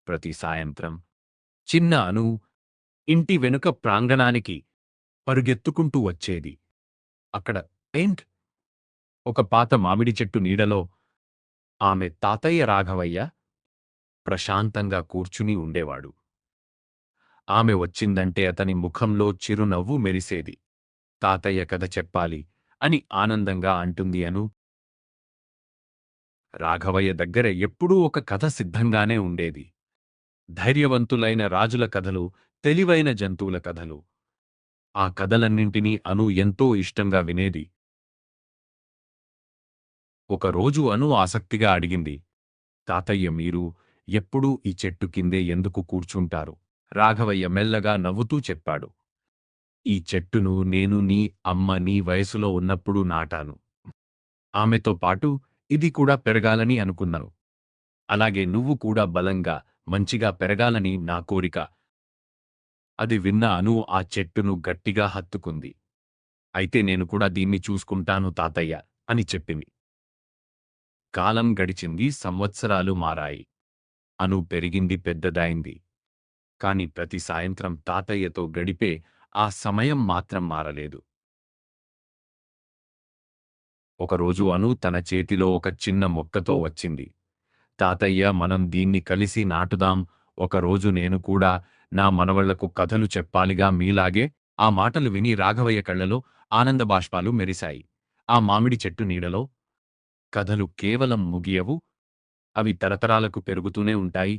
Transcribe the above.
ప్రతి సాయంత్రం చిన్న అను ఇంటి వెనుక ప్రాంగణానికి పరుగెత్తుకుంటూ వచ్చేది. అక్కడ ఏంట్ ఒక పాత మామిడి చెట్టు నీడలో ఆమె తాతయ్య రాఘవయ్య ప్రశాంతంగా కూర్చుని ఉండేవాడు. ఆమె వచ్చిందంటే అతని ముఖంలో చిరునవ్వు మెరిసేది. తాతయ్య కథ చెప్పాలి అని ఆనందంగా అంటుంది అను. రాఘవయ్య దగ్గర ఎప్పుడూ ఒక కథ సిద్ధంగానే ఉండేది. ధైర్యవంతులైన రాజుల కథలు, తెలివైన జంతువుల కథలు. ఆ కథలన్నింటినీ అను ఎంతో ఇష్టంగా వినేది. ఒకరోజు అను ఆసక్తిగా అడిగింది, తాతయ్య మీరు ఎప్పుడూ ఈ చెట్టు కిందే ఎందుకు కూర్చుంటారు? రాఘవయ్య మెల్లగా నవ్వుతూ చెప్పాడు. ఈ చెట్టును నేను నీ అమ్మ నీ వయసులో ఉన్నప్పుడు నాటాను. ఆమెతో పాటు ఇది కూడా పెరగాలని అనుకున్నాను. అలాగే నువ్వు కూడా బలంగా, మంచిగా పెరగాలని నా కోరిక. అది విన్న అను ఆ చెట్టును గట్టిగా హత్తుకుంది. అయితే నేను కూడా దీన్ని చూసుకుంటాను తాతయ్య అని చెప్పింది. కాలం గడిచింది, సంవత్సరాలు మారాయి. అను పెరిగింది, పెద్దదైంది. కాని ప్రతి సాయంత్రం తాతయ్యతో గడిపే ఆ సమయం మాత్రం మారలేదు. ఒకరోజు అను తన చేతిలో ఒక చిన్న మొక్కతో వచ్చింది. తాతయ్య మనం దీన్ని కలిసి నాటుదాం, ఒకరోజు నేను కూడా నా మనవళ్లకు కథలు చెప్పాలిగా మీలాగే. ఆ మాటలు విని రాఘవయ్య కళ్ళలో ఆనందబాష్పాలు మెరిశాయి. ఆ మామిడి చెట్టు నీడలో కథలు కేవలం ముగియవు, అవి తరతరాలకు పెరుగుతూనే ఉంటాయి.